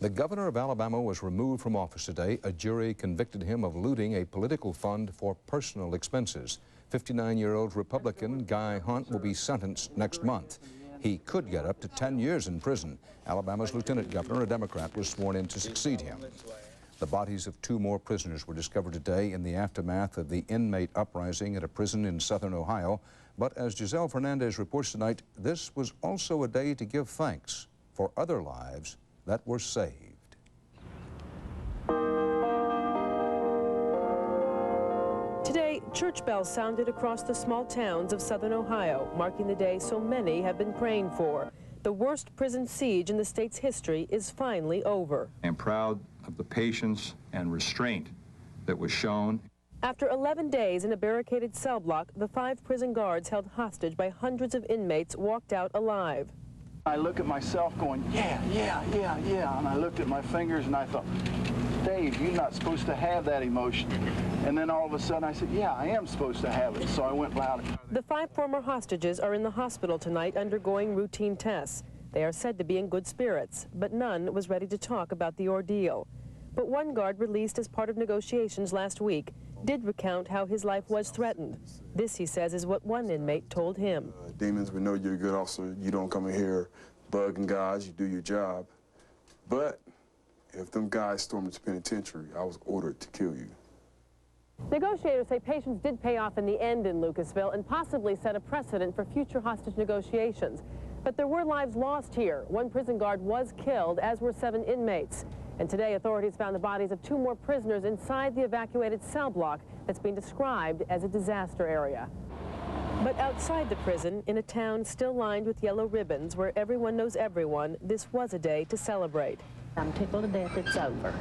The governor of Alabama was removed from office today. A jury convicted him of looting a political fund for personal expenses. 59-year-old Republican Guy Hunt will be sentenced next month. He could get up to 10 years in prison. Alabama's lieutenant governor, a Democrat, was sworn in to succeed him. The bodies of 2 more prisoners were discovered today in the aftermath of the inmate uprising at a prison in southern Ohio. But as Giselle Fernandez reports tonight, this was also a day to give thanks for other lives that were saved. Today, church bells sounded across the small towns of southern Ohio, marking the day so many have been praying for. The worst prison siege in the state's history is finally over. I am proud of the patience and restraint that was shown. After 11 days in a barricaded cell block, the 5 prison guards held hostage by hundreds of inmates walked out alive. I look at myself going, yeah, and I looked at my fingers and I thought, Dave, you're not supposed to have that emotion. And then all of a sudden I said, yeah, I am supposed to have it, so I went loud. The 5 former hostages are in the hospital tonight undergoing routine tests. They are said to be in good spirits, but none was ready to talk about the ordeal. But one guard released as part of negotiations last week did recount how his life was threatened. This, he says, is what one inmate told him. Demons, we know you're a good officer. You don't come in here bugging guys. You do your job. But if them guys stormed the penitentiary, I was ordered to kill you. Negotiators say patience did pay off in the end in Lucasville and possibly set a precedent for future hostage negotiations. But there were lives lost here. One prison guard was killed, as were 7 inmates. And today, authorities found the bodies of 2 more prisoners inside the evacuated cell block that's being described as a disaster area. But outside the prison, in a town still lined with yellow ribbons where everyone knows everyone, this was a day to celebrate. I'm tickled to death it's over.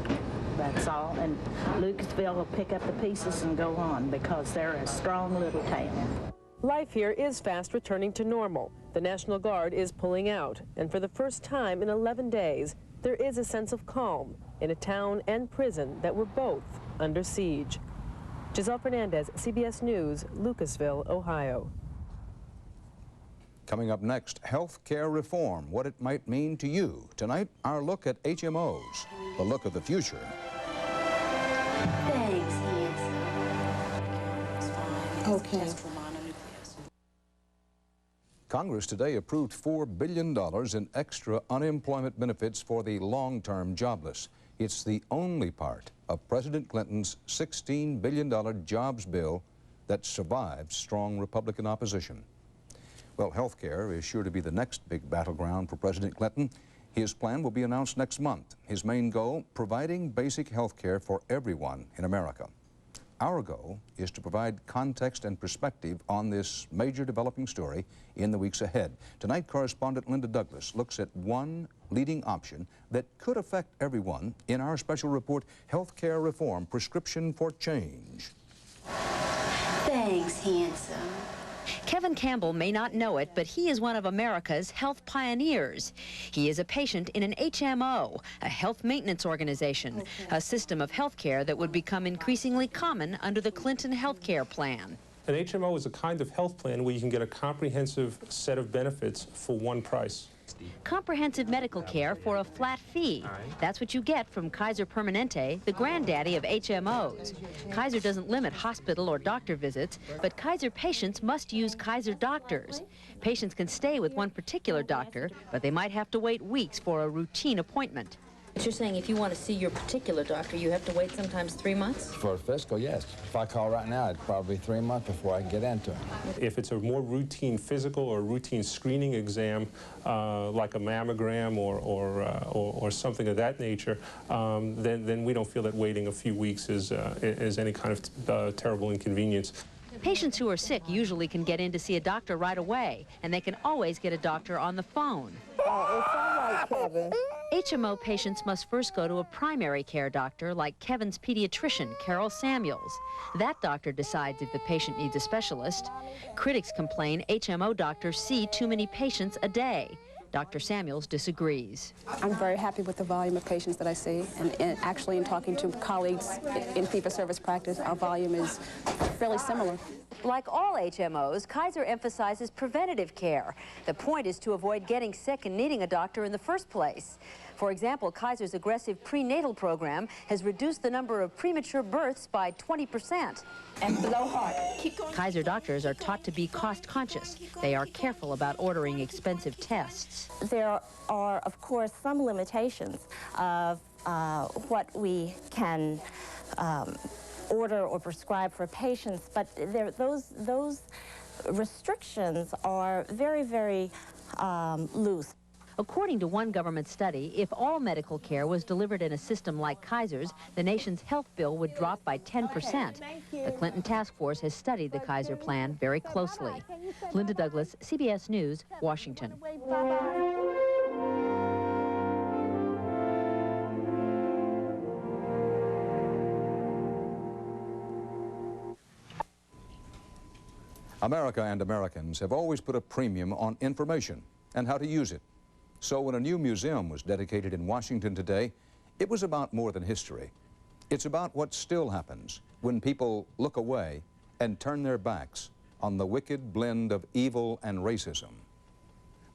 That's all. And Lucasville will pick up the pieces and go on because they're a strong little town. Life here is fast returning to normal. The National Guard is pulling out. And for the first time in 11 days, there is a sense of calm in a town and prison that were both under siege. Giselle Fernandez, CBS News, Lucasville, Ohio. Coming up next, health care reform, what it might mean to you. Tonight, our look at HMOs, the look of the future. Thanks, yes. Okay. Congress today approved $4 billion in extra unemployment benefits for the long-term jobless. It's the only part of President Clinton's $16 billion jobs bill that survived strong Republican opposition. Well, health care is sure to be the next big battleground for President Clinton. His plan will be announced next month. His main goal, providing basic health care for everyone in America. Our goal is to provide context and perspective on this major developing story in the weeks ahead. Tonight, correspondent Linda Douglas looks at one leading option that could affect everyone in our special report, Health Care Reform, Prescription for Change. Thanks, handsome. Kevin Campbell may not know it, but he is one of America's health pioneers. He is a patient in an HMO, a health maintenance organization, a system of health care that would become increasingly common under the Clinton health care plan. An HMO is a kind of health plan where you can get a comprehensive set of benefits for one price. Comprehensive medical care for a flat fee. That's what you get from Kaiser Permanente, the granddaddy of HMOs. Kaiser doesn't limit hospital or doctor visits, but Kaiser patients must use Kaiser doctors. Patients can stay with one particular doctor, but they might have to wait weeks for a routine appointment. But you're saying if you want to see your particular doctor, you have to wait sometimes 3 months? For a physical, yes. If I call right now, it's probably 3 months before I can get into it. If it's a more routine physical or routine screening exam, like a mammogram or something of that nature, then we don't feel that waiting a few weeks is any kind of terrible inconvenience. Patients who are sick usually can get in to see a doctor right away, and they can always get a doctor on the phone. It's all right, Kevin. HMO patients must first go to a primary care doctor like Kevin's pediatrician, Carol Samuels. That doctor decides if the patient needs a specialist. Critics complain HMO doctors see too many patients a day. Dr. Samuels disagrees. I'm very happy with the volume of patients that I see, and actually in talking to colleagues in fee-for-service practice, our volume is fairly similar. Like all HMOs, Kaiser emphasizes preventative care. The point is to avoid getting sick and needing a doctor in the first place. For example, Kaiser's aggressive prenatal program has reduced the number of premature births by 20%. And blow hard. Keep going. Kaiser doctors are taught to be cost-conscious. They are careful about ordering expensive tests. There are, of course, some limitations of what we can order or prescribe for patients, but those restrictions are very, very loose. According to one government study, if all medical care was delivered in a system like Kaiser's, the nation's health bill would drop by 10%. The Clinton task force has studied the Kaiser plan very closely. Linda Douglas, CBS News, Washington. America and Americans have always put a premium on information and how to use it. So when a new museum was dedicated in Washington today, it was about more than history. It's about what still happens when people look away and turn their backs on the wicked blend of evil and racism.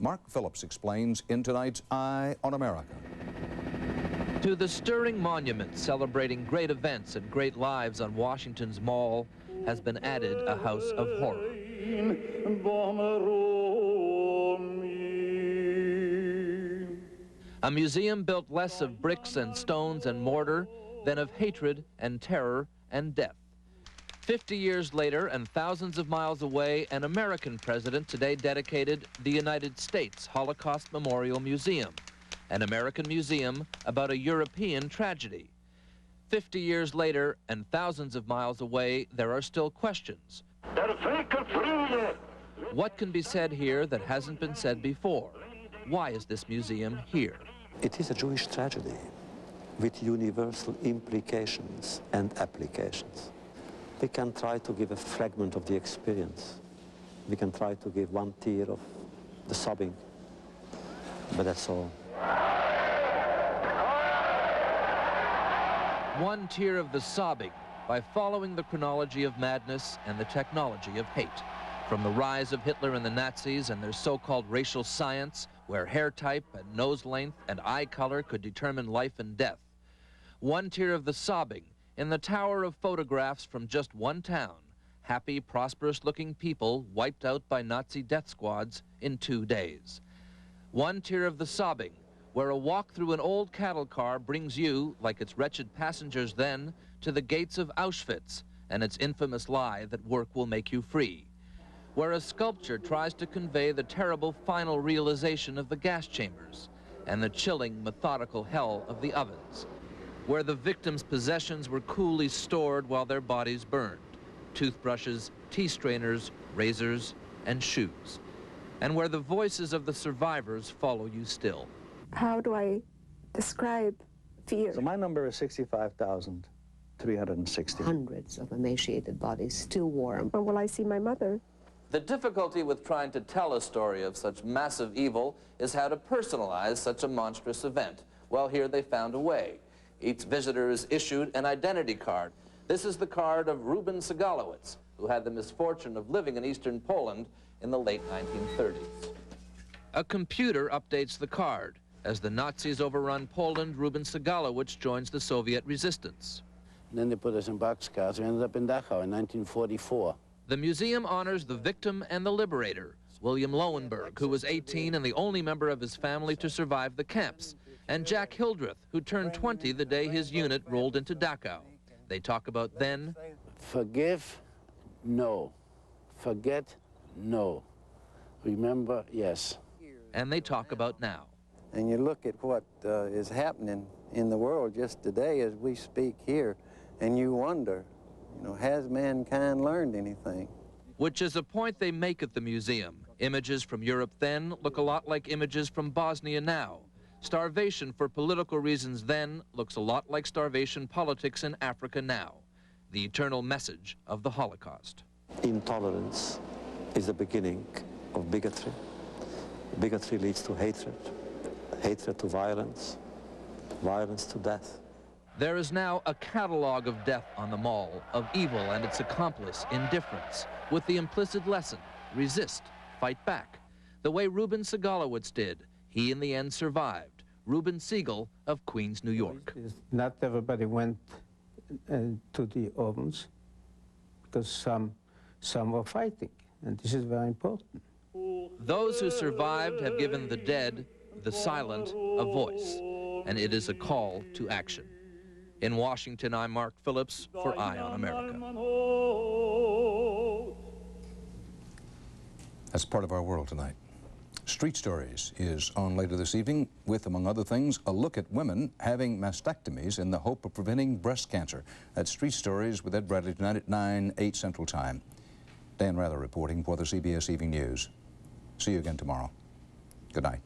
Mark Phillips explains in tonight's Eye on America. To the stirring monument celebrating great events and great lives on Washington's Mall has been added a house of horror. A museum built less of bricks and stones and mortar than of hatred and terror and death. 50 years later and thousands of miles away, an American president today dedicated the United States Holocaust Memorial Museum, an American museum about a European tragedy. 50 years later and thousands of miles away, there are still questions. What can be said here that hasn't been said before? Why is this museum here? It is a Jewish tragedy with universal implications and applications. We can try to give a fragment of the experience. We can try to give one tear of the sobbing, but that's all. One tear of the sobbing by following the chronology of madness and the technology of hate. From the rise of Hitler and the Nazis and their so-called racial science, where hair type and nose length and eye color could determine life and death. One tear of the sobbing in the tower of photographs from just one town, happy, prosperous-looking people wiped out by Nazi death squads in 2 days. One tear of the sobbing, where a walk through an old cattle car brings you, like its wretched passengers then, to the gates of Auschwitz and its infamous lie that work will make you free. Where a sculpture tries to convey the terrible final realization of the gas chambers and the chilling, methodical hell of the ovens. Where the victims' possessions were coolly stored while their bodies burned. Toothbrushes, tea strainers, razors, and shoes. And where the voices of the survivors follow you still. How do I describe fear? So my number is 65,360. Hundreds of emaciated bodies, still warm. When will I see my mother? The difficulty with trying to tell a story of such massive evil is how to personalize such a monstrous event. Well, here they found a way. Each visitor is issued an identity card. This is the card of Ruben Segalowitz, who had the misfortune of living in eastern Poland in the late 1930s. A computer updates the card. As the Nazis overrun Poland, Ruben Segalowitz joins the Soviet resistance. And then they put us in boxcars. We ended up in Dachau in 1944. The museum honors the victim and the liberator, William Lowenberg, who was 18 and the only member of his family to survive the camps, and Jack Hildreth, who turned 20 the day his unit rolled into Dachau. They talk about then. Forgive, no. Forget, no. Remember, yes. And they talk about now. And you look at what is happening in the world just today as we speak here, and you wonder, you know, has mankind learned anything? Which is a point they make at the museum. Images from Europe then look a lot like images from Bosnia now. Starvation for political reasons then looks a lot like starvation politics in Africa now. The eternal message of the Holocaust. Intolerance is the beginning of bigotry. Bigotry leads to hatred, hatred to violence, violence to death. There is now a catalog of death on the mall, of evil and its accomplice, indifference, with the implicit lesson, resist, fight back. The way Ruben Segalowitz did. He in the end survived. Ruben Siegel of Queens, New York. Not everybody went to the ovens because some were fighting, and this is very important. Those who survived have given the dead, the silent, a voice, and it is a call to action. In Washington, I'm Mark Phillips for Eye on America. That's part of our world tonight. Street Stories is on later this evening with, among other things, a look at women having mastectomies in the hope of preventing breast cancer. That's Street Stories with Ed Bradley tonight at 9/8 Central Time. Dan Rather reporting for the CBS Evening News. See you again tomorrow. Good night.